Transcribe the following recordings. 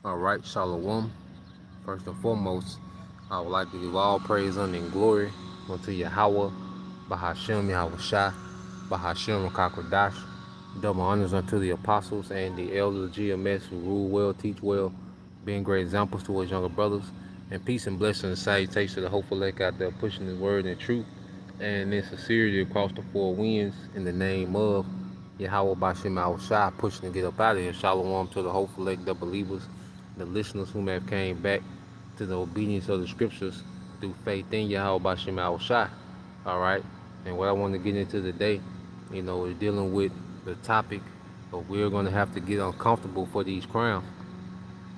All right, Shalom. First and foremost, I would like to give all praise, honor, and glory unto Yahweh, Bahashem Yahweh Shai, Bahashem Kakodash. Double honors unto the apostles and the elders of GMS who rule well, teach well, being great examples to his younger brothers. And peace and blessing and salutation to the hopeful elect out there pushing his word and truth and in sincerity across the four winds in the name of Yahweh Bashem Al Shai, pushing to get up out of here. Shalom to the hopeful elect, the believers, the listeners who may have came back to the obedience of the scriptures through faith in Yahweh Bashem Al Shai. All right. And what I want to get into today, is dealing with the topic of we're going to have to get uncomfortable for these crowns.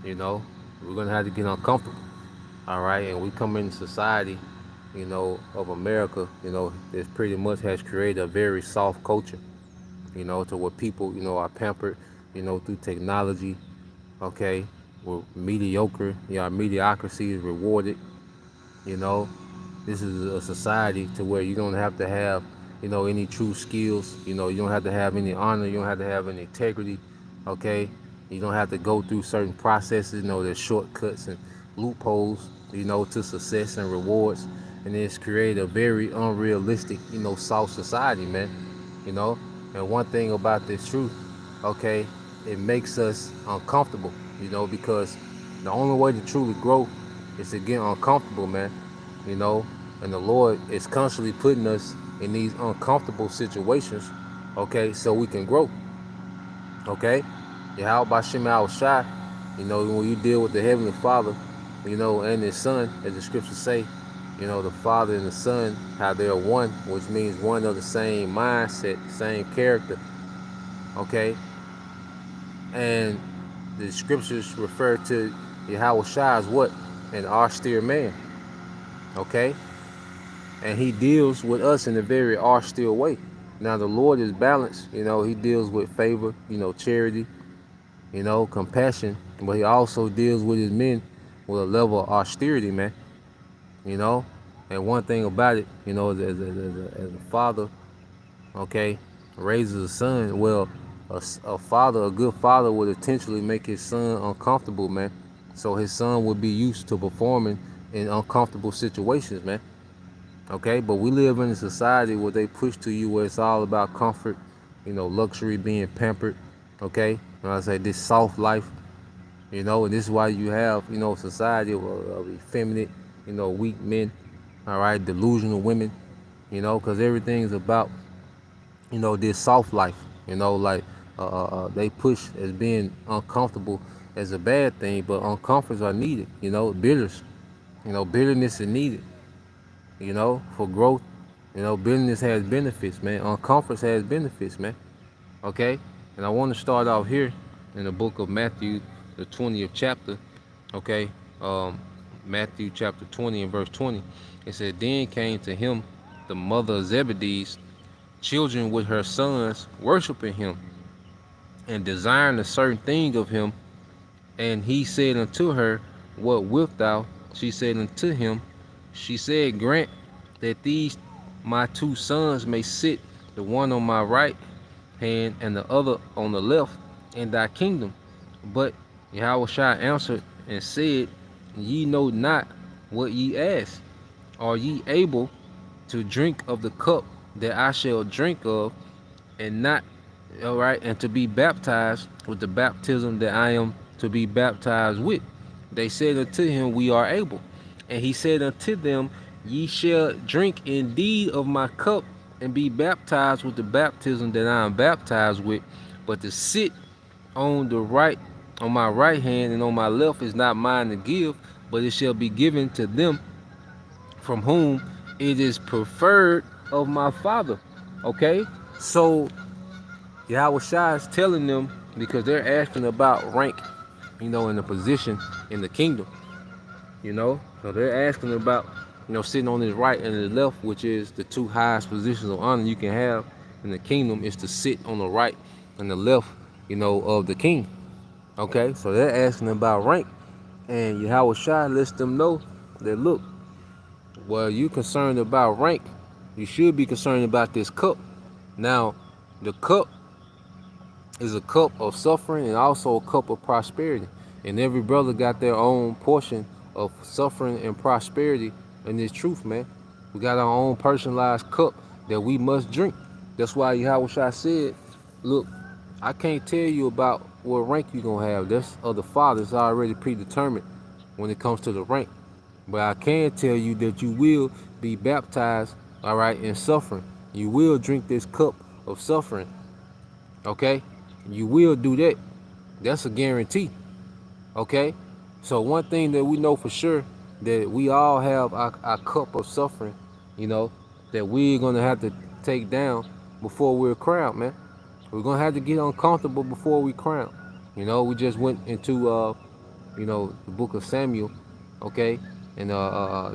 You know, we're going to have to get uncomfortable. All right. And we come into society, of America, that pretty much has created a very soft culture, to where people, are pampered, through technology, okay, we're mediocre, our mediocrity is rewarded, you know. This is a society to where you don't have to have, any true skills, you don't have to have any honor, you don't have to have any integrity, okay. You don't have to go through certain processes, there's shortcuts and loopholes, to success and rewards. And it's created a very unrealistic, soft society, man, you know. And one thing about this truth, okay, it makes us uncomfortable, because the only way to truly grow is to get uncomfortable, man, you know. And the Lord is constantly putting us in these uncomfortable situations, okay, so we can grow, okay. Yahweh Bashem Al Shai, when you deal with the Heavenly Father, and His Son, as the scriptures say, the Father and the Son, how they're one, which means one of the same mindset, same character, okay. And the scriptures refer to Yahweh Shai as what? An austere man, okay. And He deals with us in a very austere way. Now the Lord is balanced, He deals with favor, charity, compassion, but He also deals with His men with a level of austerity, man, you know. And one thing about it, as a father, okay, raises a son, well, a good father would intentionally make his son uncomfortable, man. So his son would be used to performing in uncomfortable situations, man. Okay, but we live in a society where they push to you where it's all about comfort, luxury, being pampered, okay? And I say this soft life, and this is why you have, a society of effeminate, weak men, all right, delusional women, because everything is about, this soft life, like they push as being uncomfortable as a bad thing, but uncomforts are needed, bitters, bitterness is needed, for growth. Business has benefits, man. Uncomfort has benefits, man. Okay? And I want to start off here in the book of Matthew, the 20th chapter. Okay? Matthew chapter 20 and verse 20. It said, Then came to him the mother of Zebedee's children with her sons, worshiping him, and desiring a certain thing of him. And he said unto her, What wilt thou? She said unto him, She said, Grant that these my two sons may sit, the one on my right hand and the other on the left, in thy kingdom. But Yahushua answered and said, Ye know not what ye ask. Are ye able to drink of the cup that I shall drink of, and not, all right, and to be baptized with the baptism that I am to be baptized with? They said unto him, We are able. And he said unto them, Ye shall drink indeed of my cup, and be baptized with the baptism that I am baptized with. But to sit on the right, on my right hand and on my left is not mine to give, but it shall be given to them from whom it is preferred of my Father. Okay? So Yahweh Shai is telling them, because they're asking about rank, in the position in the kingdom. So they're asking about, sitting on his right and his left, which is the two highest positions of honor you can have in the kingdom, is to sit on the right and the left, of the king. Okay, so they're asking about rank, and Yahweh Shai lets them know that, look, well, you concerned about rank, you should be concerned about this cup. Now, the cup, is a cup of suffering and also a cup of prosperity. And every brother got their own portion of suffering and prosperity in this truth, man. We got our own personalized cup that we must drink. That's why Yahweh said, look, I can't tell you about what rank you're going to have. That's of the Father. It's already predetermined when it comes to the rank. But I can tell you that you will be baptized, all right, in suffering. You will drink this cup of suffering, okay? You will do that. That's a guarantee, okay? So one thing that we know for sure, that we all have our cup of suffering, you know, that we're going to have to take down before we're crowned, man. We're going to have to get uncomfortable before we crown. You know, we just went into, the book of Samuel, okay? And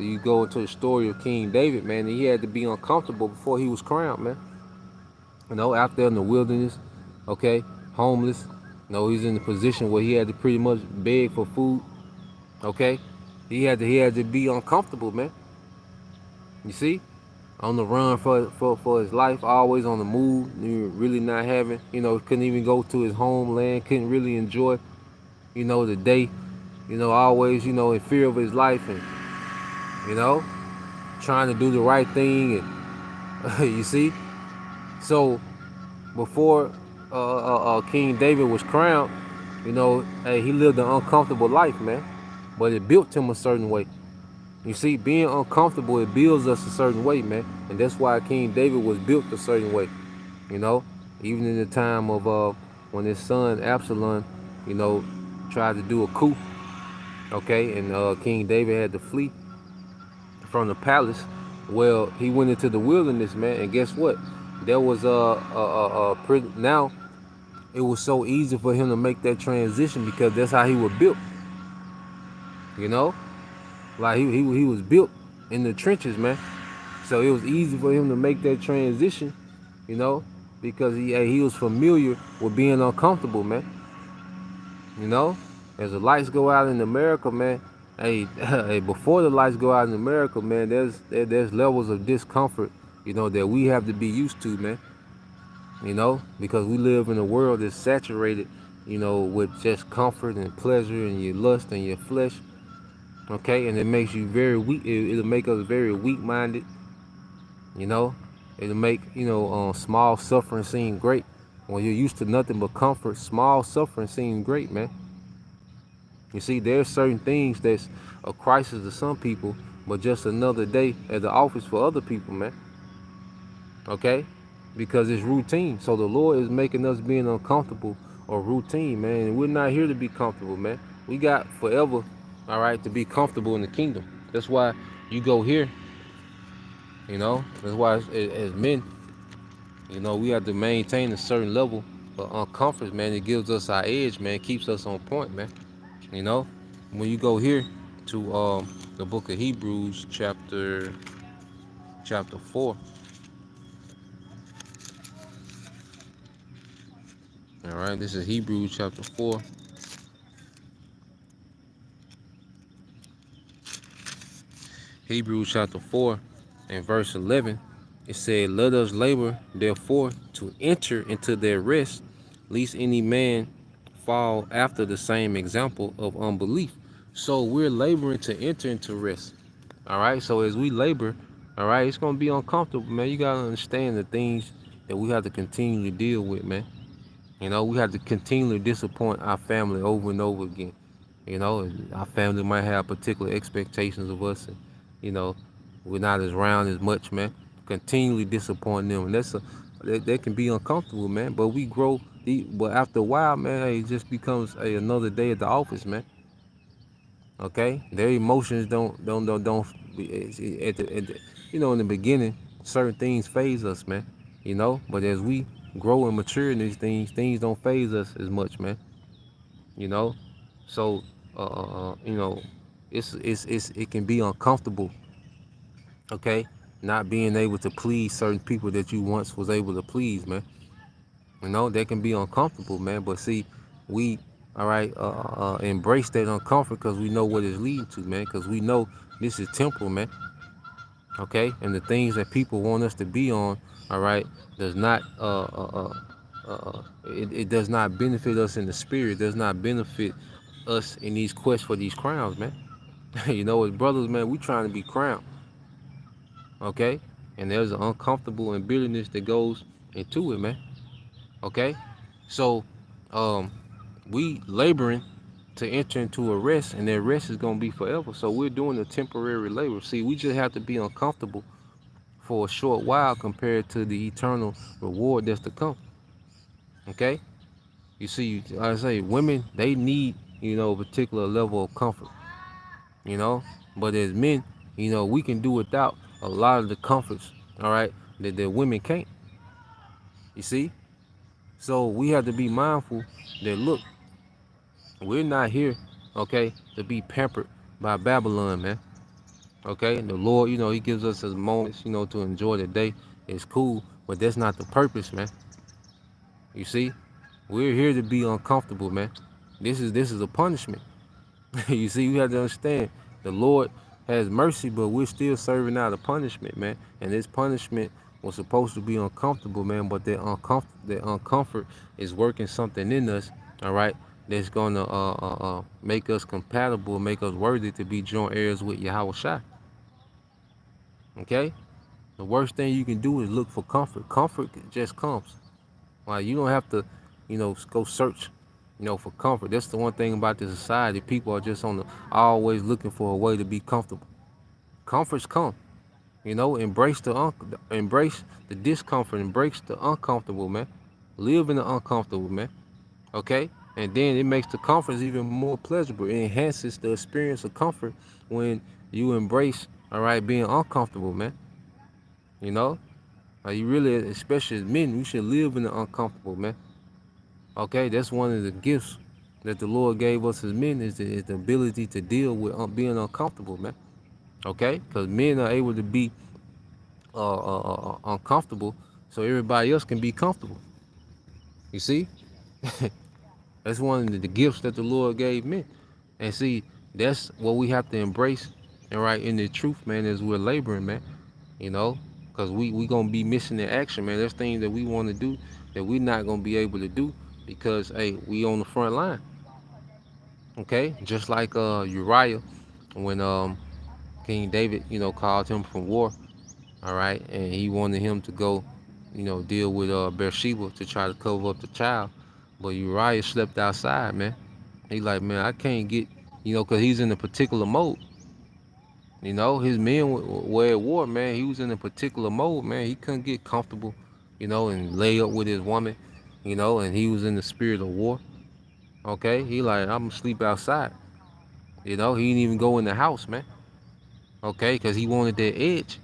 you go into the story of King David, man, and he had to be uncomfortable before he was crowned, man. You know, out there in the wilderness, okay, homeless. You know, he's in a position where he had to pretty much beg for food, okay? He had to be uncomfortable, man. You see? On the run for his life, always on the move, really not having, couldn't even go to his homeland, couldn't really enjoy, the day, always, in fear of his life and, you know, trying to do the right thing. And you see? So before King David was crowned, hey, he lived an uncomfortable life, man. But it built him a certain way. You see, being uncomfortable, it builds us a certain way, man. And that's why King David was built a certain way, you know. Even in the time of when his son Absalom, tried to do a coup, okay, and King David had to flee from the palace. Well, he went into the wilderness, man, and guess what? There was now it was so easy for him to make that transition because that's how he was built, you know. Like he was built in the trenches, man. So it was easy for him to make that transition, because he was familiar with being uncomfortable, man. You know, as the lights go out in America, man. Hey, before the lights go out in America, man, there's levels of discomfort, that we have to be used to, man. Because we live in a world that's saturated, with just comfort and pleasure and your lust and your flesh. Okay, and it makes you very weak. It'll make us very weak-minded. It'll make small suffering seem great. When you're used to nothing but comfort, small suffering seems great, man. You see, there's certain things that's a crisis to some people, but just another day at the office for other people, man. Okay, because it's routine. So the Lord is making us being uncomfortable or routine, man. And we're not here to be comfortable, man. We got forever, all right, to be comfortable in the kingdom. That's why you go here, that's why as men, we have to maintain a certain level of uncomfort, man. It gives us our edge, man. It keeps us on point, man. When you go here to the book of Hebrews chapter 4. All right, this is Hebrews chapter 4. Hebrews chapter 4 and verse 11, it said, "Let us labor, therefore, to enter into their rest, lest any man fall after the same example of unbelief." So we're laboring to enter into rest. All right, so as we labor, all right, it's going to be uncomfortable, man. You got to understand the things that we have to continually deal with, man. We have to continually disappoint our family over and over again. Our family might have particular expectations of us, and we're not as round as much, man. Continually disappoint them, and that can be uncomfortable, man. But we grow, but after a while, man, it just becomes another day at the office, man. Okay, their emotions don't in the beginning, certain things phase us, man. But as we grow and mature in these things don't phase us as much, man. So it can be uncomfortable, okay, not being able to please certain people that you once was able to please, man. That can be uncomfortable, man. But see, we all right, embrace that uncomfort because we know what it's leading to, man. Because we know this is temporal, man. Okay, and the things that people want us to be on, all right, does not it does not benefit us in the spirit. It does not benefit us in these quests for these crowns, man. You know, as brothers, man, we trying to be crowned, okay? And there's an uncomfortable and bitterness that goes into it, man. Okay, so um, we laboring to enter into a rest, and that rest is gonna be forever. So we're doing a temporary labor. See, we just have to be uncomfortable for a short while compared to the eternal reward that's to come. Okay, you see, like I say, women, they need, you know, a particular level of comfort, you know, but as men, you know, we can do without a lot of the comforts, all right, that women can't. You see, so we have to be mindful that, look, we're not here, okay, to be pampered by Babylon, man. Okay, and the Lord, you know, He gives us His moments, you know, to enjoy the day. It's cool, but that's not the purpose, man. You see, we're here to be uncomfortable, man. This is a punishment. You see, you have to understand, the Lord has mercy, but we're still serving out a punishment, man. And this punishment was supposed to be uncomfortable, man. But that uncomfort is working something in us, all right, that's gonna make us compatible, make us worthy to be joint heirs with Yahweh Shai. Okay, the worst thing you can do is look for comfort. Comfort just comes. Like, you don't have to, you know, go search, you know, for comfort. That's the one thing about this society. People are just on the always looking for a way to be comfortable. Comforts come, you know. Embrace the discomfort. Embrace the uncomfortable, man. Live in the uncomfortable, man. Okay, and then it makes the comfort even more pleasurable. It enhances the experience of comfort when you embrace, all right, being uncomfortable, man. You know, like, you really, especially as men, we should live in the uncomfortable, man. Okay, that's one of the gifts that the Lord gave us as men, is the ability to deal with being uncomfortable, man. Okay, because men are able to be uncomfortable, so everybody else can be comfortable. You see, that's one of the gifts that the Lord gave men. And see, that's what we have to embrace, and right in the truth, man, as we're laboring, man. You know, because we gonna be missing the action, man. There's things that we want to do that we're not gonna be able to do because, hey, we on the front line. Okay, just like Uriah, when King David, you know, called him from war, all right, and he wanted him to go, you know, deal with Bathsheba to try to cover up the child, but Uriah slept outside, man. He like, man, I can't get, you know, because he's in a particular mode. You know, his men were at war, man. He was in a particular mode, man. He couldn't get comfortable, you know, and lay up with his woman, you know, and he was in the spirit of war. Okay, he like, I'm gonna sleep outside. You know, he didn't even go in the house, man. Okay, because he wanted that edge.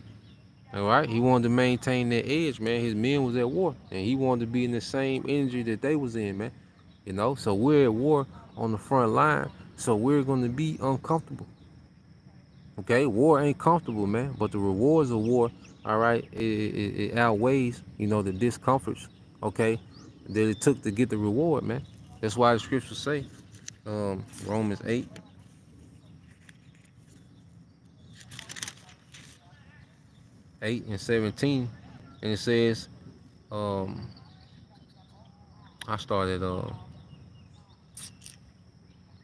All right, he wanted to maintain that edge, man. His men was at war, and he wanted to be in the same energy that they was in, man. You know, so we're at war on the front line, so we're gonna be uncomfortable. Okay, war ain't comfortable, man. But the rewards of war, all right, it outweighs, you know, the discomforts, okay, that it took to get the reward, man. That's why the scriptures say, Romans 8 and 17, and it says, um, I started, uh,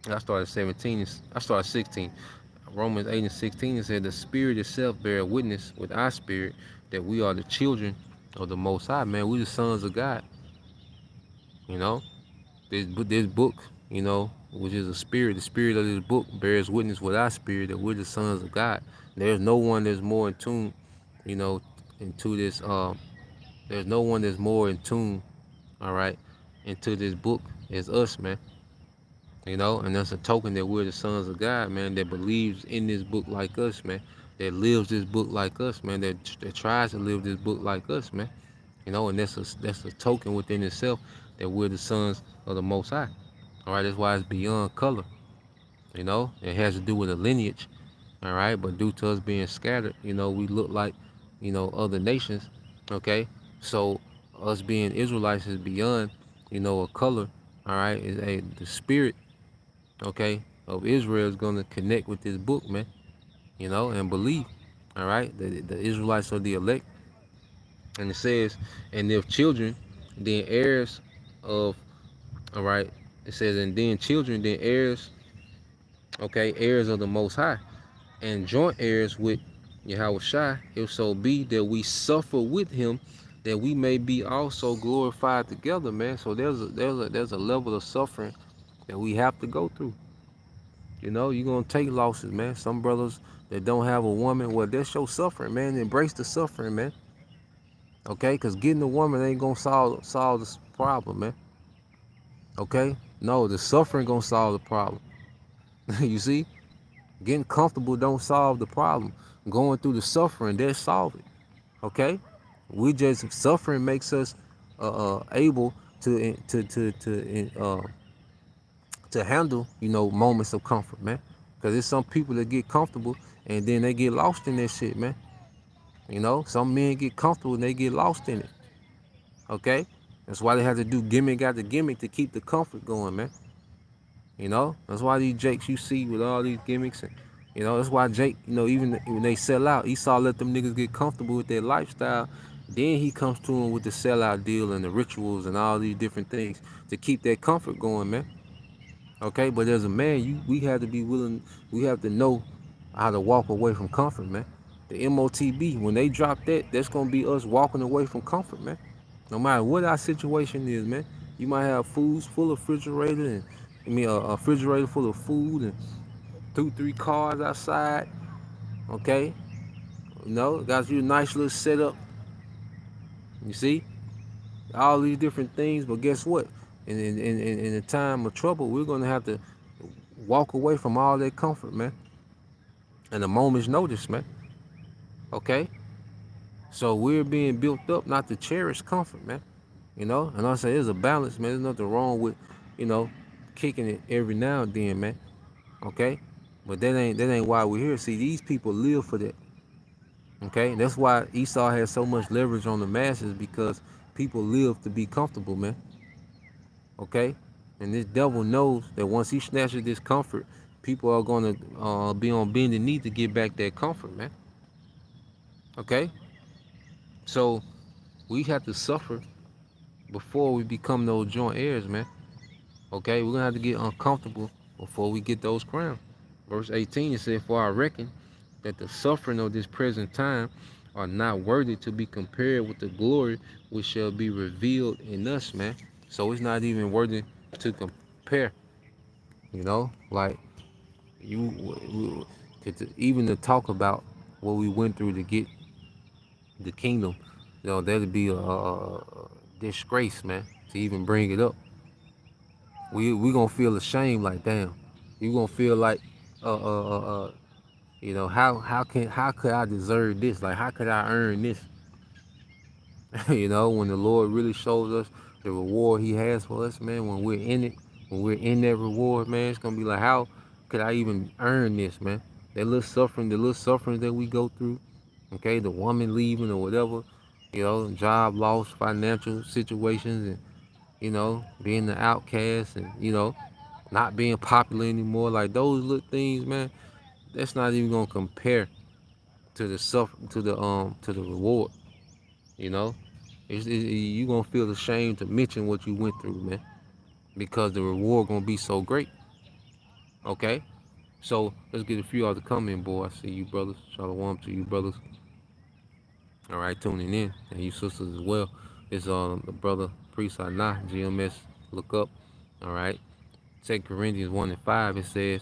I started 17, I started 16. Romans 8 and 16, it said, the Spirit itself bear witness with our spirit that we are the children of the Most High, man. We the sons of God, you know. This book, you know, which is a spirit, the spirit of this book bears witness with our spirit that we're the sons of God. There's no one that's more in tune, you know, into this. There's no one that's more in tune, all right, into this book as us, man. You know, and that's a token that we're the sons of God, man. That believes in this book like us, man. That lives this book like us, man. That tries to live this book like us, man. You know, and that's a token within itself that we're the sons of the Most High. All right, that's why it's beyond color. You know, it has to do with a lineage. All right, but due to us being scattered, you know, we look like, you know, other nations. Okay, so us being Israelites is beyond, you know, a color. All right, is a the spirit, okay, of Israel is gonna connect with this book, man. You know, and believe. All right, the Israelites are the elect, and it says, and if children, then heirs of, all right, it says, and then children, then heirs, okay, heirs of the Most High, and joint heirs with Yahweh Shai, if so be that we suffer with him, that we may be also glorified together, man. So there's a level of suffering that we have to go through. You know, you're gonna take losses, man. Some brothers that don't have a woman, well, that's your suffering, man. Embrace the suffering, man. Okay, because getting a woman ain't gonna solve this problem, man. Okay? No, the suffering gonna solve the problem. You see? Getting comfortable don't solve the problem. Going through the suffering, that solve it. Okay? We just suffering makes us able to handle, you know, moments of comfort, man. Cause there's some people that get comfortable and then they get lost in that shit, man. You know, some men get comfortable and they get lost in it. Okay? That's why they have to do gimmick after gimmick to keep the comfort going, man. You know, that's why these Jakes you see with all these gimmicks, and you know, that's why Jake, you know, even when they sell out, Esau let them niggas get comfortable with their lifestyle. Then he comes to them with the sellout deal and the rituals and all these different things to keep that comfort going, man. Okay, but as a man, we have to be willing, we have to know how to walk away from comfort, man. The MOTB, when they drop that, that's gonna be us walking away from comfort, man. No matter what our situation is, man. You might have foods full of refrigerator and a refrigerator full of food and 2, 3 cars outside. Okay, you know, got you a nice little setup. You see, all these different things. But guess what? In a time of trouble, we're gonna have to walk away from all that comfort, man. And a moment's notice, man. Okay, so we're being built up not to cherish comfort, man. You know, and I say there's a balance, man. There's nothing wrong with, you know, kicking it every now and then, man. Okay, but that ain't why we're here. See, these people live for that. Okay, that's why Esau has so much leverage on the masses because people live to be comfortable, man. Okay, and this devil knows that once he snatches this comfort, people are gonna be on bending knee to get back that comfort, man. Okay, so we have to suffer before we become those joint heirs, man. Okay, we're gonna have to get uncomfortable before we get those crowns. Verse 18 it said, "For I reckon that the suffering of this present time are not worthy to be compared with the glory which shall be revealed in us," man. So it's not even worthy to compare. You know, like even to talk about what we went through to get the kingdom, you know, that'd be a disgrace, man, to even bring it up. We gonna feel ashamed, like damn. You gonna feel like, uh, uh, uh, uh, you know, how could I deserve this? Like how could I earn this? You know, when the Lord really shows us the reward He has for us, man. When we're in it, when we're in that reward, man, it's gonna be like, how could I even earn this, man? The little suffering that we go through, okay, the woman leaving or whatever, you know, job loss, financial situations, and you know, being the outcast, and you know, not being popular anymore. Like those little things, man, that's not even gonna compare to the to the reward. You know, you gonna feel ashamed to mention what you went through, man, because the reward gonna be so great. Okay, so let's get a few other comment, boy. I see you, brothers. Shalom to you, brothers. All right, tuning in, and you sisters as well. It's the brother priest Anah GMS. Look up. All right. 2 Corinthians 1:5, it says,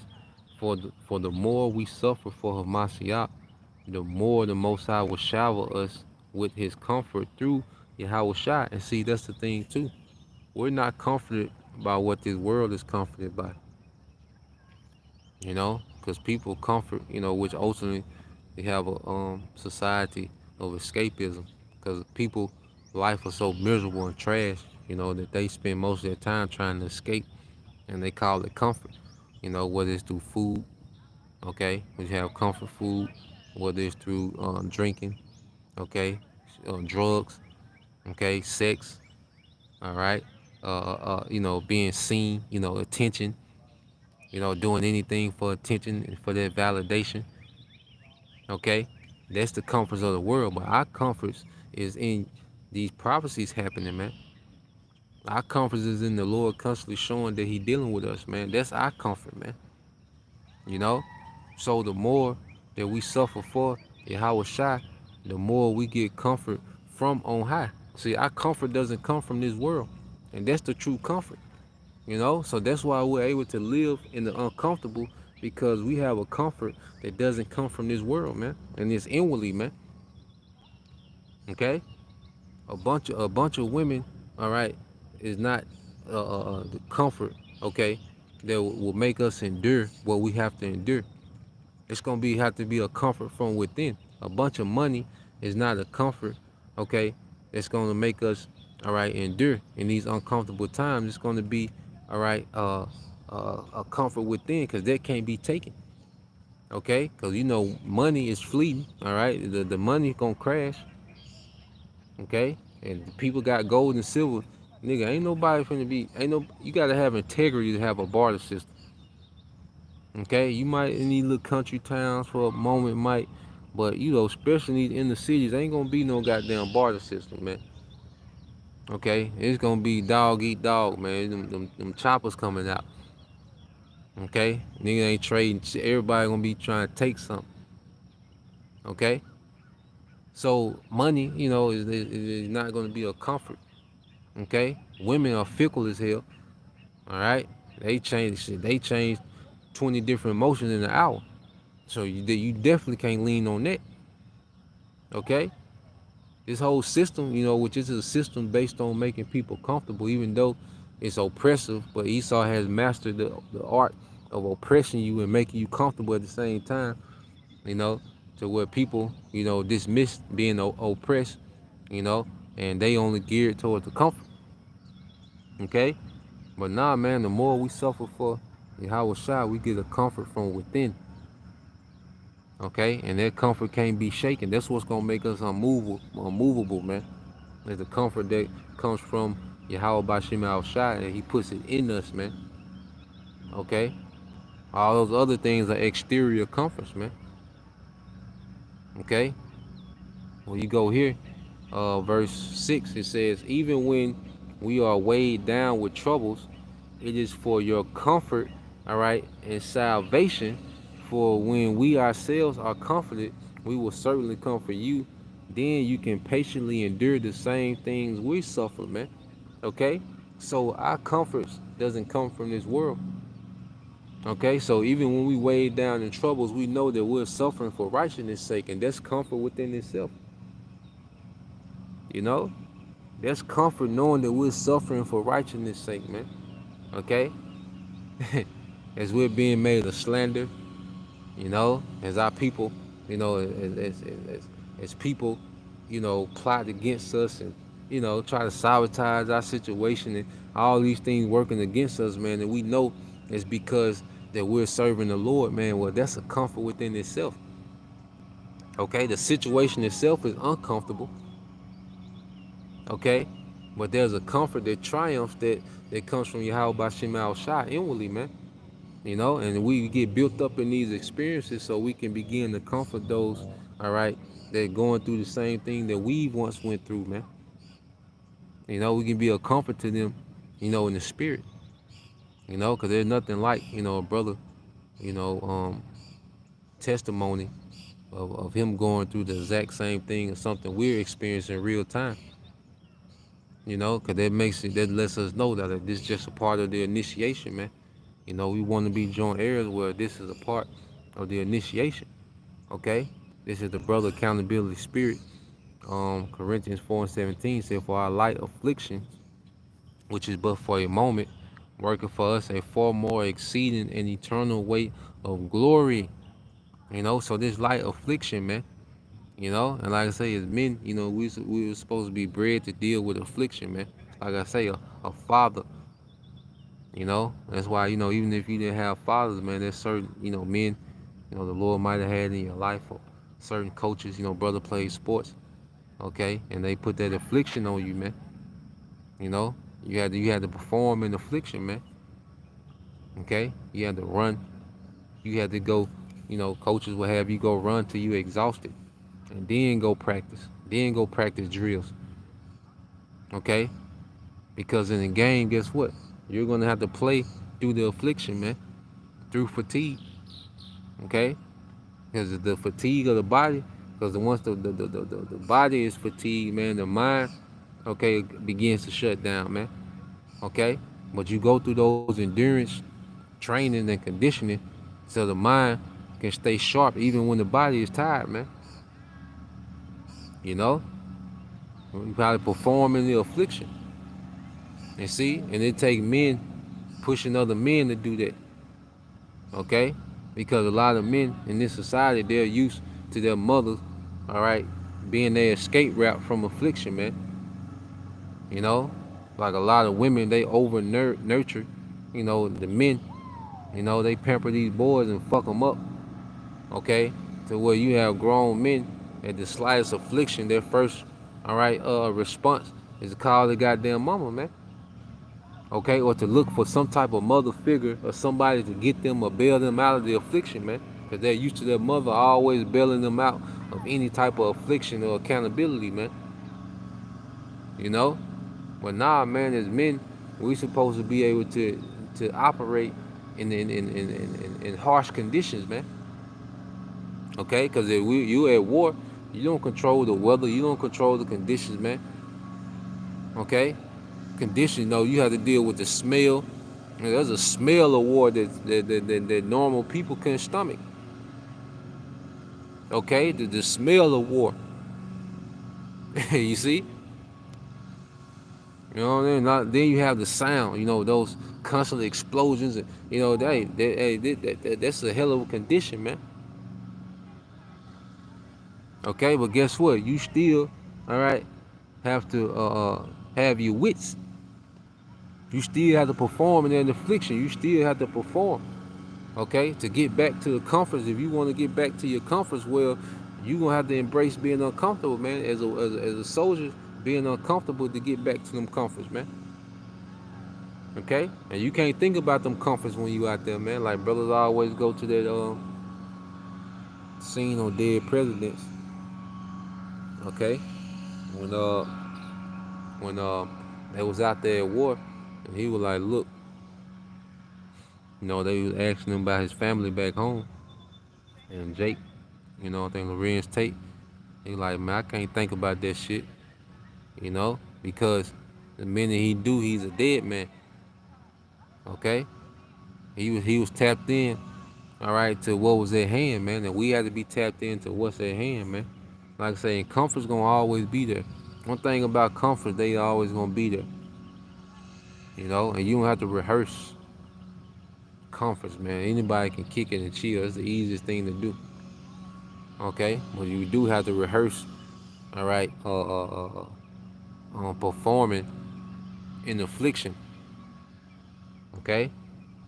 for the more we suffer for Hamashiach, the more the Most High will shower us with His comfort through Yahweh Shai. And see, that's the thing too. We're not comforted by what this world is comforted by, you know, because people comfort, you know, which ultimately they have a society of escapism, because people life are so miserable and trash, you know, that they spend most of their time trying to escape, and they call it comfort. You know, whether it's through food, okay, we have comfort food, whether it's through drinking, okay, drugs, okay, sex, all right, you know, being seen, you know, attention, you know, doing anything for attention and for that validation, okay, that's the comforts of the world. But our comforts is in these prophecies happening, man. Our comfort is in the Lord constantly showing that He dealing with us, man. That's our comfort, man. You know? So the more that we suffer for Yahweh Shai, the more we get comfort from on high. See, our comfort doesn't come from this world. And that's the true comfort. You know? So that's why we're able to live in the uncomfortable, because we have a comfort that doesn't come from this world, man. And it's inwardly, man. Okay? A bunch of women, all right, is not the comfort, okay, that will make us endure what we have to endure. It's gonna have to be a comfort from within. A bunch of money is not a comfort, okay, that's gonna make us, all right, endure in these uncomfortable times. It's gonna be, all right, a comfort within, because that can't be taken, okay, because you know money is fleeting, all right. The money gonna crash, okay? And people got gold and silver. Nigga, ain't nobody finna be, ain't no, you gotta have integrity to have a barter system. Okay? You might in these little country towns for a moment, might, but you know, especially in the cities, ain't gonna be no goddamn barter system, man. Okay? It's gonna be dog eat dog, man. Them choppers coming out. Okay? Nigga ain't trading, everybody gonna be trying to take something. Okay? So money, you know, is not gonna be a comfort. Okay? Women are fickle as hell. All right, they changed shit. They changed 20 different emotions in an hour. So you definitely can't lean on that. Okay, this whole system, you know, which is a system based on making people comfortable, even though it's oppressive. But Esau has mastered the art of oppressing you and making you comfortable at the same time. You know, to where people, you know, dismiss being oppressed. You know, and they only geared towards the comfort. Okay. But nah, man, the more we suffer for Yahweh Shai, we get a comfort from within. Okay? And that comfort can't be shaken. That's what's gonna make us unmovable, man. There's the comfort that comes from Yahweh Bashim Al Shai, and He puts it in us, man. Okay? All those other things are exterior comforts, man. Okay? When you go here, verse 6, it says, even when we are weighed down with troubles, it is for your comfort, all right, and salvation. For when we ourselves are comforted, we will certainly comfort you. Then you can patiently endure the same things we suffer, man. Okay? So our comforts doesn't come from this world. Okay? So even when we weighed down in troubles, we know that we're suffering for righteousness' sake, and that's comfort within itself. You know? That's comfort knowing that we're suffering for righteousness' sake, man. Okay? As we're being made a slander, you know, as our people, you know, as people, you know, plot against us and, you know, try to sabotage our situation and all these things working against us, man, and we know it's because that we're serving the Lord, man. Well, that's a comfort within itself. Okay, the situation itself is uncomfortable. Okay, but there's a comfort that triumphs that comes from Yahweh Bashim Al Shai inwardly, man. You know, and we get built up in these experiences so we can begin to comfort those, all right, that going through the same thing that we once went through, man. You know, we can be a comfort to them, you know, in the spirit, you know, because there's nothing like, you know, a brother, you know, testimony of him going through the exact same thing or something we're experiencing in real time, you know, because that lets us know that this is just a part of the initiation, man. You know, we want to be joint heirs where this is a part of the initiation. Okay? This is the brother accountability spirit. Corinthians 4:17 said, for our light affliction, which is but for a moment, working for us a far more exceeding and eternal weight of glory. You know, so this light affliction, man. You know, and like I say, as men, you know, we were supposed to be bred to deal with affliction, man. Like I say, a father. You know, that's why, you know, even if you didn't have fathers, man, there's certain, you know, men, you know, the Lord might have had in your life, or certain coaches, you know, brother plays sports, okay, and they put that affliction on you, man. You know, you had to perform in affliction, man. Okay, you had to run, you had to go, you know, coaches will have you go run till you exhausted, and then go practice drills, okay, Because in the game, guess what? You're gonna have to play through the affliction, man, through fatigue. Okay, because the fatigue of the body, because once the body is fatigued, man, the mind, okay, begins to shut down, man. Okay, but you go through those endurance training and conditioning so the mind can stay sharp even when the body is tired, man. You know, you probably perform in the affliction. And see, and it take men pushing other men to do that. Okay? Because a lot of men in this society, they're used to their mothers, all right, being their escape route from affliction, man. You know? Like a lot of women, they over nurture, you know, the men. You know, they pamper these boys and fuck them up. Okay? To where you have grown men at the slightest affliction, their first, all right, response is to call the goddamn mama, man. Okay, or to look for some type of mother figure or somebody to get them or bail them out of the affliction, man. Because they're used to their mother always bailing them out of any type of affliction or accountability, man. You know? But nah, man, as men, we supposed to be able to operate in harsh conditions, man. Okay? Because if you at war, you don't control the weather, you don't control the conditions, man. Okay? Condition, no, you have to deal with the smell. There's a smell of war that normal people can't stomach. Okay, the smell of war. You see? You know what I mean? Then you have the sound. You know those constant explosions. And, you know that's a hell of a condition, man. Okay, but guess what? You still, all right, have to have your wits. You still have to perform in an affliction. You still have to perform. Okay, to get back to the comforts. If you want to get back to your comforts, well, you gonna have to embrace being uncomfortable, man. As a soldier, being uncomfortable to get back to them comforts, man. Okay, and you can't think about them comforts when you out there, man. Like brothers always go to that scene on Dead Presidents. Okay, when they was out there at war, and he was like, look, you know, they was asking him about his family back home, and Jake, you know, I think Lorenz Tate, he like, man, I can't think about that shit, you know, because the minute he do, he's a dead man. Okay, he was tapped in, all right, to what was at hand, man, and we had to be tapped into what's at hand, man. Like I say, comfort's gonna always be there. One thing about comfort, they always gonna be there, you know, and you don't have to rehearse comforts, man. Anybody can kick it and chill. It's the easiest thing to do. Okay, but you do have to rehearse, all right, performing in affliction. Okay,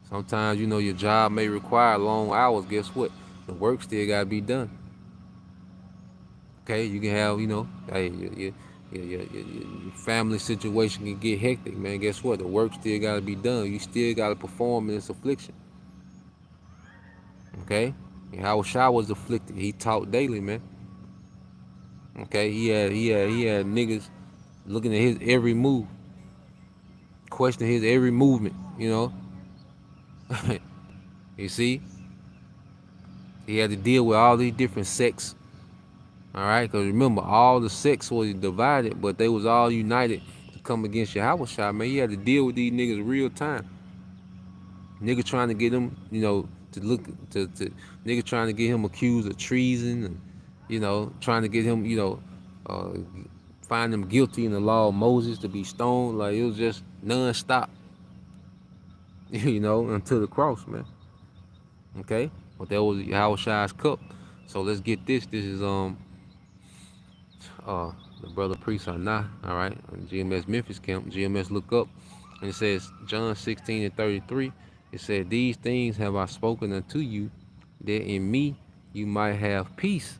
sometimes you know your job may require long hours. Guess what? The work still gotta be done. Okay, you can have, you know, hey, your family situation can get hectic, man. Guess what? The work still gotta be done. You still gotta perform in this affliction. Okay, and Howard Shaw was afflicted. He taught daily, man. Okay, he had niggas looking at his every move, questioning his every movement. You know, you see, he had to deal with all these different sects. All right, because remember, all the sects was divided, but they was all united to come against Yahweh Shah, man. He had to deal with these niggas real time. Nigga trying to get him, you know, to look to nigga trying to get him accused of treason, and you know, trying to get him, you know, uh, find him guilty in the law of Moses to be stoned. Like it was just non-stop, you know, until the cross, man. Okay, but that was Yahweh Shah's cup. So let's get this. This is the brother priest Anah, all right, GMS Memphis camp. GMS look up, and it says John 16:33. It said, "These things have I spoken unto you, that in me you might have peace.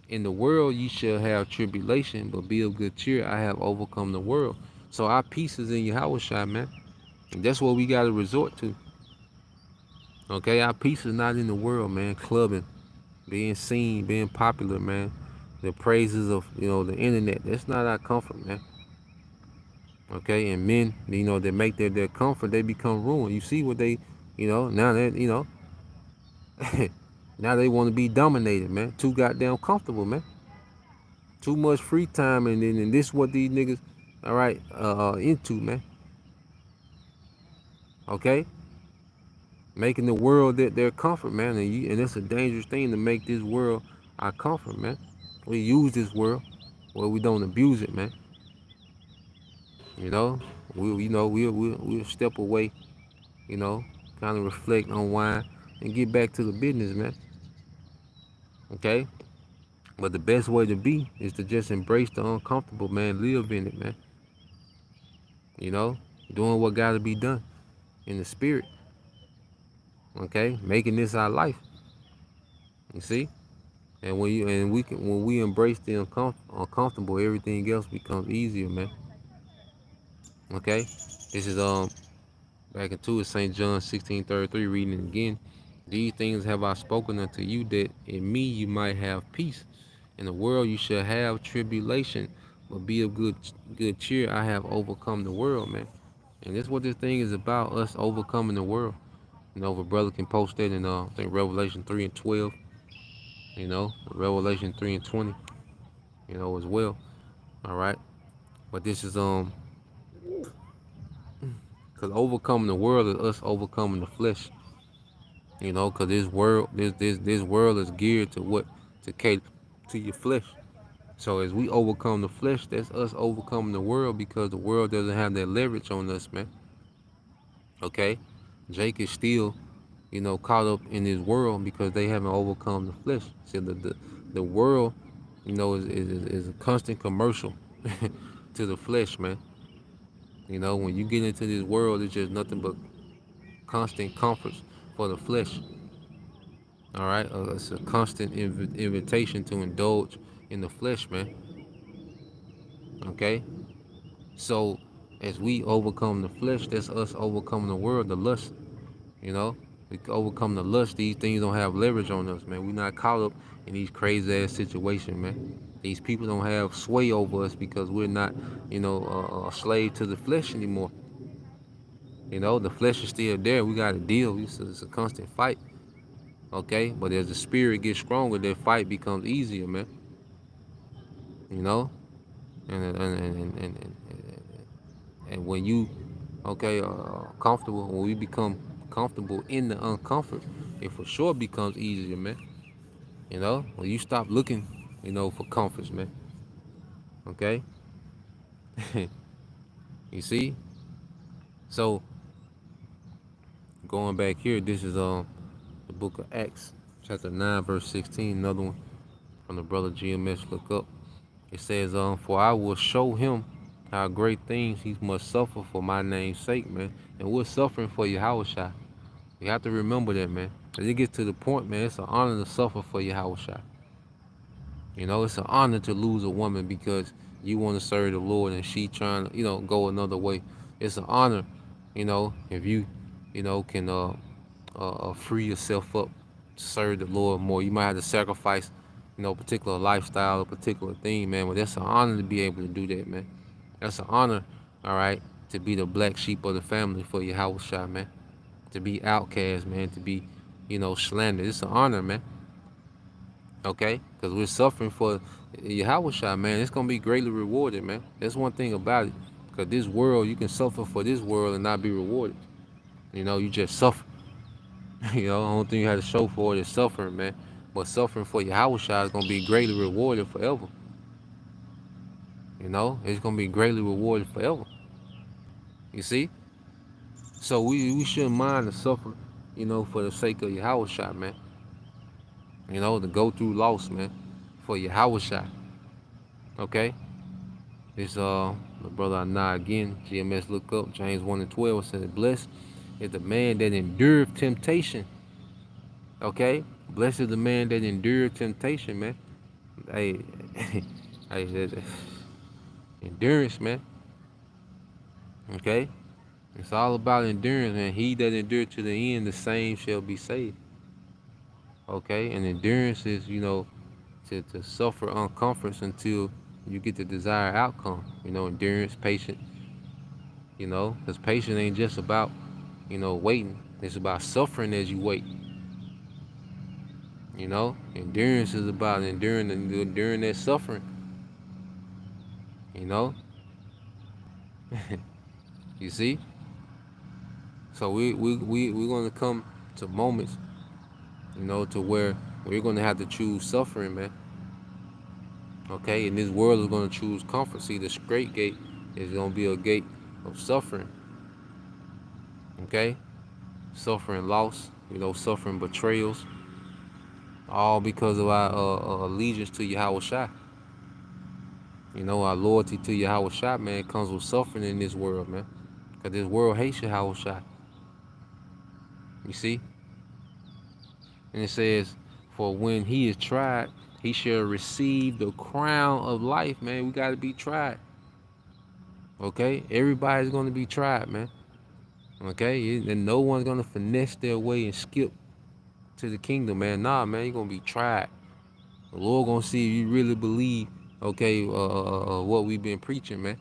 In the world you shall have tribulation, but be of good cheer. I have overcome the world." So our peace is in Yahweh Shai, man. And that's what we got to resort to. Okay, our peace is not in the world, man. Clubbing, being seen, being popular, man. The praises of, you know, the internet. That's not our comfort, man. Okay, and men, that make their comfort, they become ruined. You see what they, now that, now they want to be dominated, man. Too goddamn comfortable, man. Too much free time, and this what these niggas, all right, into, man. Okay, making the world their comfort, man, and it's a dangerous thing to make this world our comfort, man. We use this world, well, we don't abuse it, man. You know, we'll step away, you know, kind of reflect, unwind, and get back to the business, man. Okay, but the best way to be is to just embrace the uncomfortable, man. Live in it, man. You know, doing what got to be done in the spirit. Okay, making this our life. You see, and when we embrace the uncomfortable, everything else becomes easier, man. Okay, this is back into it, St. John 16:33, reading it again. These things have I spoken unto you, that in me you might have peace. In the world you shall have tribulation, but be of good cheer. I have overcome the world, man. And that's what this thing is about, us overcoming the world. If a brother can post that in I think Revelation 3:12, Revelation 3:20, as well. All right. But this is because overcoming the world is us overcoming the flesh. Because this world is geared to what? To cater to your flesh. So as we overcome the flesh, that's us overcoming the world, because the world doesn't have that leverage on us, man. Okay? Jake is still, caught up in this world because they haven't overcome the flesh. See, the world, is a constant commercial to the flesh, man. When you get into this world, it's just nothing but constant comforts for the flesh. All right, it's a constant invitation to indulge in the flesh, man. Okay, so as we overcome the flesh, that's us overcoming the world, the lust. We overcome the lust. These things don't have leverage on us, man. We're not caught up in these crazy ass situations, man. These people don't have sway over us because we're not, a slave to the flesh anymore. The flesh is still there. We got to deal. It's a constant fight. Okay, but as the spirit gets stronger, that fight becomes easier, man. You know, and when you, okay, comfortable, when we become comfortable in the uncomfort, it for sure becomes easier, man. When you stop looking, for comforts, man. Okay, you see. So going back here, this is the book of Acts, chapter 9, verse 16. Another one from the brother GMS. Look up. It says, for I will show him how great things he must suffer for my name's sake, man. And we're suffering for Yahushua. You have to remember that, man. As it gets to the point, man, it's an honor to suffer for Yahushua. It's an honor to lose a woman because you want to serve the Lord and she trying to, go another way. It's an honor, if you, can free yourself up to serve the Lord more. You might have to sacrifice, a particular lifestyle, a particular thing, man. But that's an honor to be able to do that, man. That's an honor, all right, to be the black sheep of the family for Yahushua, man. To be outcast, man. To be, slandered. It's an honor, man. Okay? Because we're suffering for Yahushua, man. It's going to be greatly rewarded, man. That's one thing about it. Because this world, you can suffer for this world and not be rewarded. You just suffer. The only thing you have to show for it is suffering, man. But suffering for Yahushua is going to be greatly rewarded forever. It's going to be greatly rewarded forever. You see? So we shouldn't mind the suffer, for the sake of Yahushua, man. To go through loss, man, for Yahushua. Okay? This the brother Anah again, GMS look up, James 1:12 says, blessed is the man that endured temptation. Okay? Blessed is the man that endured temptation, man. Hey, hey, endurance, man. Okay? It's all about endurance, man. He that endured to the end, the same shall be saved. Okay? And endurance is, to suffer uncomforts until you get the desired outcome. Endurance, patience, You know, because patience ain't just about, waiting. It's about suffering as you wait. You know, endurance is about enduring that suffering. You know, you see. So we're gonna come to moments, to where we're gonna have to choose suffering, man. Okay, and this world is gonna choose comfort. See, the straight gate is gonna be a gate of suffering. Okay, suffering loss, suffering betrayals, all because of our allegiance to Yahweh Shai. Our loyalty to Yahweh Shai, man, comes with suffering in this world, man. Because this world hates Yahweh Shai. You see? And it says, for when he is tried, he shall receive the crown of life, man. We got to be tried. Okay? Everybody's going to be tried, man. Okay? And no one's going to finesse their way and skip to the kingdom, man. Nah, man, you're going to be tried. The Lord going to see if you really believe, okay, what we've been preaching, man.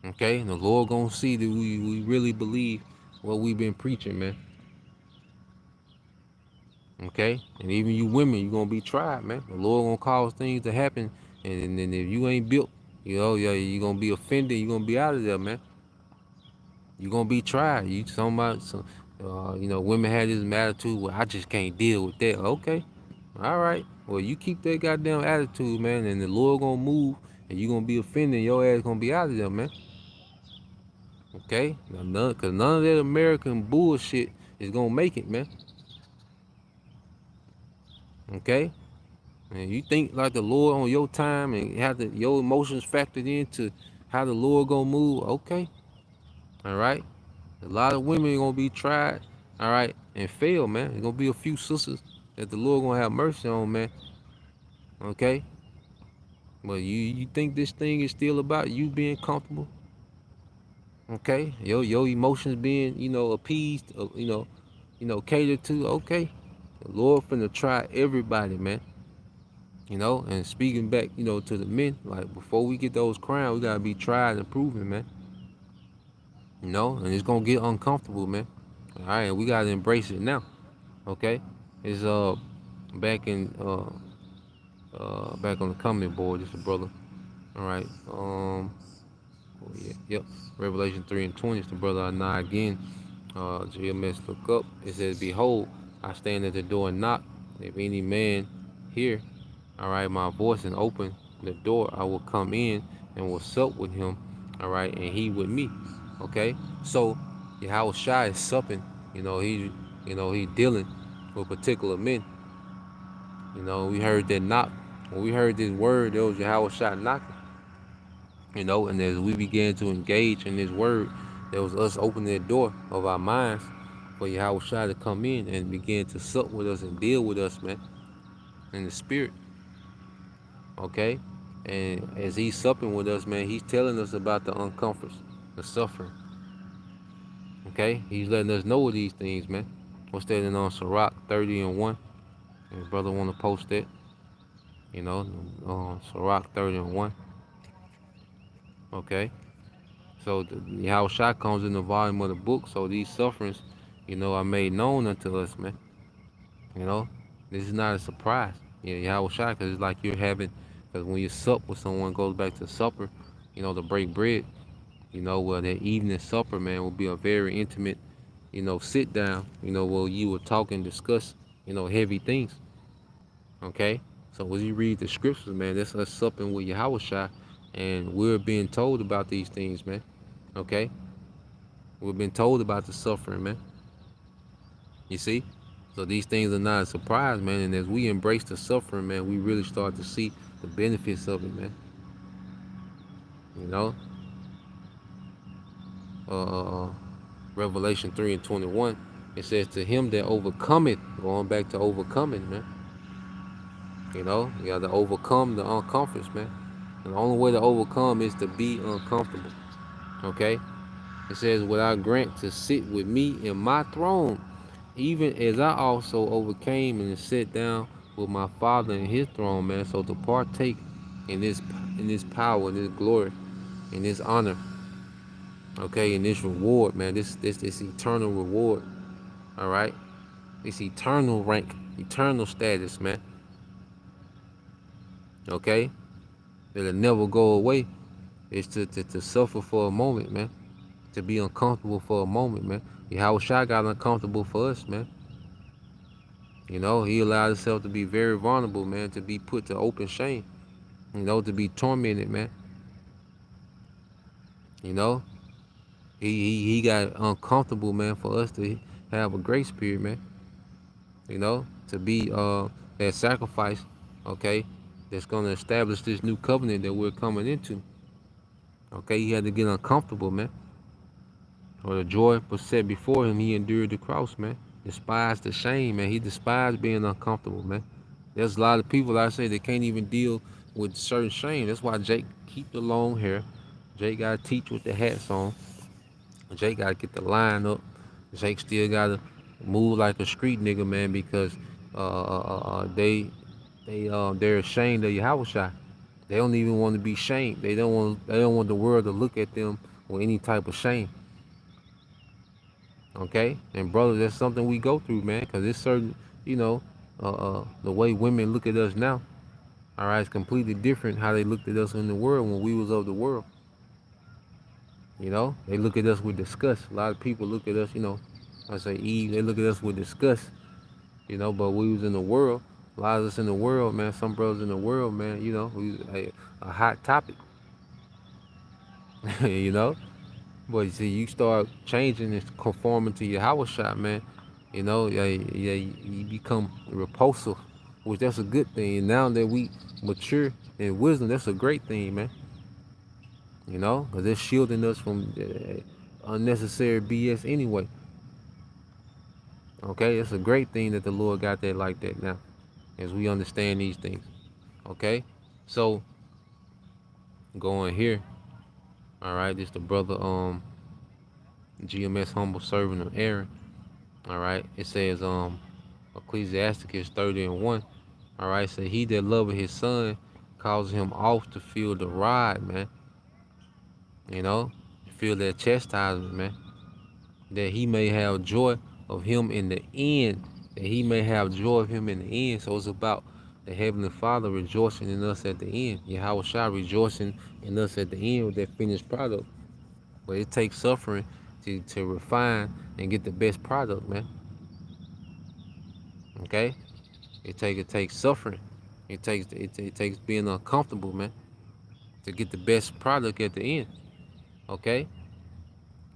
Okay? And the Lord going to see that we really believe what we've been preaching, man. Okay? And even you women, you're going to be tried, man. The Lord going to cause things to happen. And if you ain't built, yeah, you're going to be offended. You're going to be out of there, man. You're going to be tried. You talking about, women had this attitude, well, I just can't deal with that. Okay. All right. Well, you keep that goddamn attitude, man, and the Lord going to move, and you're going to be offended, and your ass going to be out of there, man. Okay? Because none of that American bullshit is going to make it, man. Okay? And you think like the Lord on your time and have your emotions factored into how the Lord gonna move, okay. All right. A lot of women are gonna be tried, all right, and fail, man. There's gonna be a few sisters that the Lord gonna have mercy on, man. Okay. But you think this thing is still about you being comfortable? Okay. Your emotions being, appeased, catered to, okay. The Lord finna try everybody, man. And speaking back, to the men, like before we get those crowns, we gotta be tried and proven, man. And it's gonna get uncomfortable, man. All right, we gotta embrace it now. Okay, it's back in back on the comment board. Just a brother. All right. Oh yeah, yep. Revelation 3:20. It's the brother Anai again. GMS look up. It says, "Behold, I stand at the door and knock. If any man hear, all right, my voice and open the door, I will come in and will sup with him, all right, and he with me." Okay, so Yahweh Shai is supping. He dealing with particular men. We heard that knock. When we heard this word, there was Yahweh Shai knocking. And as we began to engage in this word, there was us opening the door of our minds for Yahweh Shai to come in and begin to sup with us and deal with us, man, in the spirit. Okay? And as he's supping with us, man, he's telling us about the uncomforts, the suffering. Okay? He's letting us know these things, man. What's that in on Sirach 30:1? If brother want to post that, Sirach 30:1. Okay? So the Yahweh Shai comes in the volume of the book. So these sufferings, are made known unto us, man. This is not a surprise. Yahweh Shai, because it's like you're having, because when you sup with someone, goes back to supper, to break bread. Well, that evening supper, man, will be a very intimate, sit down, where you will talk and discuss, heavy things. Okay? So as you read the scriptures, man, that's us supping with Yahweh Shai, and we're being told about these things, man. Okay? We've been told about the suffering, man. You see? So these things are not a surprise, man. And as we embrace the suffering, man, we really start to see the benefits of it, man. Revelation 3:21, it says, to him that overcometh, going back to overcoming, man. You got to overcome the uncomforts, man. And the only way to overcome is to be uncomfortable. Okay? It says, "What I grant to sit with me in my throne, even as I also overcame and sat down with my Father in his throne," man. So to partake in this power, in this glory, and this honor, okay, and this reward, man, this eternal reward, all right, this eternal rank, eternal status, man, okay, that'll never go away, is to suffer for a moment, man, to be uncomfortable for a moment, man. Yahweh Shai got uncomfortable for us, man. You know, he allowed himself to be very vulnerable, man, to be put to open shame, you know, to be tormented, man. You know, he got uncomfortable, man, for us to have a grace period, man. You know, to be that sacrifice, okay, that's gonna establish this new covenant that we're coming into. Okay, he had to get uncomfortable, man. For the joy was set before him, he endured the cross, man. Despised the shame, man. He despised being uncomfortable, man. There's a lot of people I say that can't even deal with certain shame. That's why Jake keep the long hair. Jake gotta teach with the hats on. Jake gotta get the line up. Jake still gotta move like a street nigga, man, because they're ashamed of Yahushua. They don't even want to be shamed. They don't want the world to look at them with any type of shame. Okay, and brothers, that's something we go through, man, because it's certain, you know, the way women look at us now. All right, it's completely different how they looked at us in the world when we was of the world. You know, they look at us with disgust. A lot of people look at us, you know, I say Eve, they look at us with disgust, you know, but we was in the world. A lot of us in the world, man, some brothers in the world, man, you know, we was a hot topic, you know. But you see, you start changing and conforming to your house shot, man, you know, you become repulsive, which that's a good thing. And now that we mature in wisdom, that's a great thing, man. You know, because it's shielding us from unnecessary BS anyway. Okay, it's a great thing that the Lord got that like that now, as we understand these things. Okay, so going here, all right, this the brother GMS humble servant of Aaron. All right, it says Ecclesiasticus 30:1. All right, so he that loveth his son causes him oft to feel the rod, man. You know, feel that chastisement, man, that he may have joy of him in the end, that he may have joy of him in the end. So it's about the Heavenly Father rejoicing in us at the end. Yahweh Shai rejoicing in us at the end with that finished product. But it takes suffering to refine and get the best product, man. Okay? It takes suffering. It takes being uncomfortable, man, to get the best product at the end. Okay?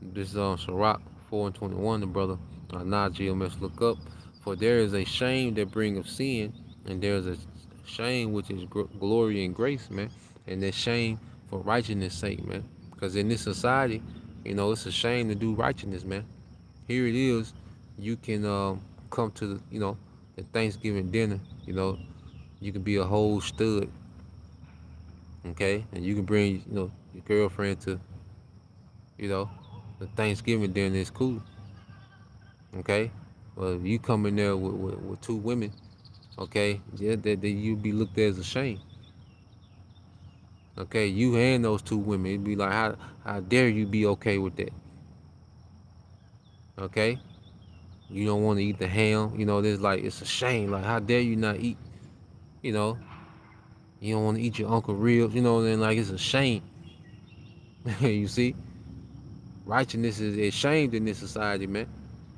This is Sirach 4:21, the brother Najee must look up. For there is a shame that bringeth sin, and there is a shame which is glory and grace, man. And that shame for righteousness' sake, man. Because in this society, you know, it's a shame to do righteousness, man. Here it is, you can come to the, you know, the Thanksgiving dinner, you know, you can be a whole stud, okay, and you can bring, you know, your girlfriend to, you know, the Thanksgiving dinner is cool. Okay, well, if you come in there with two women, okay, yeah, that you be looked at as a shame. Okay, you and those two women, it'd be like, how dare you be okay with that? Okay, you don't want to eat the ham, you know, there's like, it's a shame, like, how dare you not eat, you know, you don't want to eat your Uncle ribs, you know, then like, it's a shame. You see, righteousness is shamed in this society, man.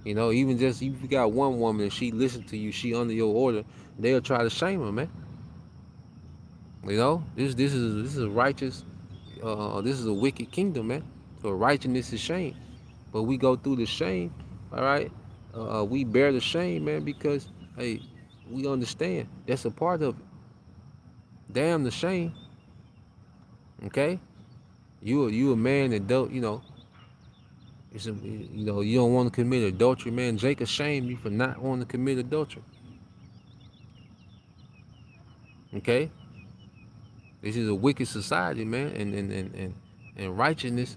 You know, even just if you got one woman and she listen to you, she under your order, they'll try to shame her, man. You know, this is a righteous, this is a wicked kingdom, man. So righteousness is shame, but we go through the shame, all right. We bear the shame, man, because hey, we understand that's a part of it. Damn the shame, okay. You a man that don't, you know, you know, you don't want to commit adultery, man. Jacob shamed you for not wanting to commit adultery. Okay? This is a wicked society, man. And righteousness,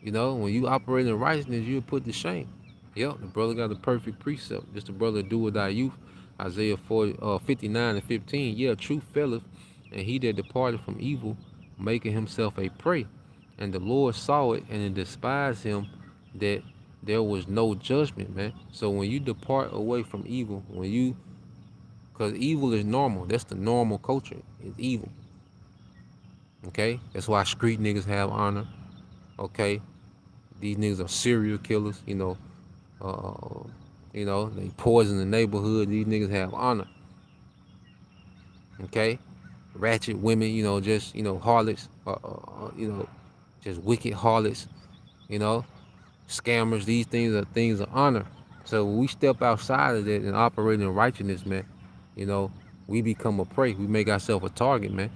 you know, when you operate in righteousness, you're put to shame. Yep, the brother got the perfect precept. Just the brother do with thy youth. Isaiah 59:15. Yeah, truth faileth, and he that departed from evil, making himself a prey. And the Lord saw it and it despised him that there was no judgment, man. So when you depart away from evil, because evil is normal, that's the normal culture, it's evil, okay? That's why street niggas have honor, okay? These niggas are serial killers, uh, they poison the neighborhood, these niggas have honor, okay? Ratchet women, just, harlots, just wicked harlots, you know, scammers. These things are things of honor. So when we step outside of that and operate in righteousness, man, you know, we become a prey. We make ourselves a target, man.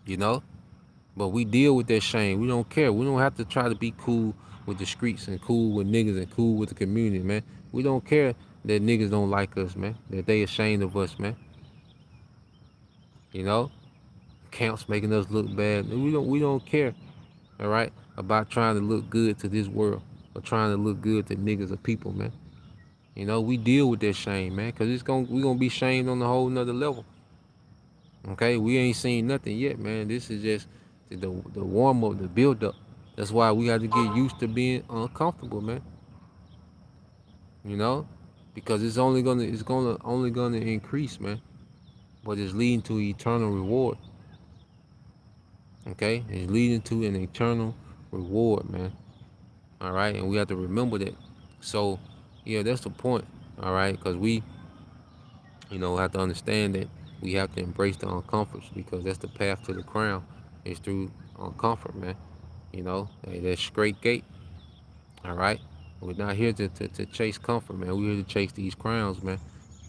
You know, but we deal with that shame. We don't care. We don't have to try to be cool with the streets and cool with niggas and cool with the community, man. We don't care that niggas don't like us, man. That they ashamed of us, man. You know, camps making us look bad. We don't care, all right, about trying to look good to this world or trying to look good to niggas or people, man. We deal with that shame, man, because we gonna be shamed on a whole nother level. Okay, we ain't seen nothing yet, man. This is just the warm up, the build up. That's why we have to get used to being uncomfortable, man. You know, because it's gonna only gonna increase, man. But it's leading to eternal reward. Okay, it's leading to an eternal reward, man. All right, and we have to remember that. So, yeah, that's the point. All right, because we, have to understand that we have to embrace the uncomforts because that's the path to the crown. Is through uncomfort, man. Hey, that straight gate. All right, we're not here to chase comfort, man. We're here to chase these crowns, man.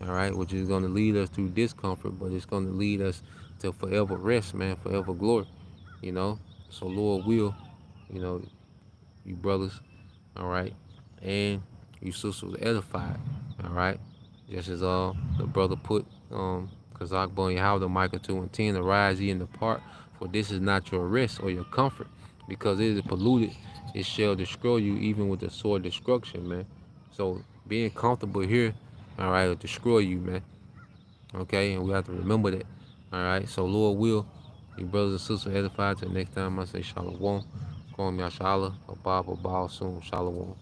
All right, which is going to lead us through discomfort, but it's going to lead us to forever rest, man, forever glory. You know, so Lord will, you know, you brothers, all right, and you sisters edified, all right. Just as the brother put Kazakh and Yahweh Micah 2:10, arise ye in the part, for this is not your rest or your comfort, because it is polluted, it shall destroy you even with the sword of destruction, man. So being comfortable here, all right, will destroy you, man. Okay, and we have to remember that. All right, so Lord will, you brothers and sisters edified. Till next time, I say Shalom. Call me Ashala, a Bible, Baal soon. Shalom.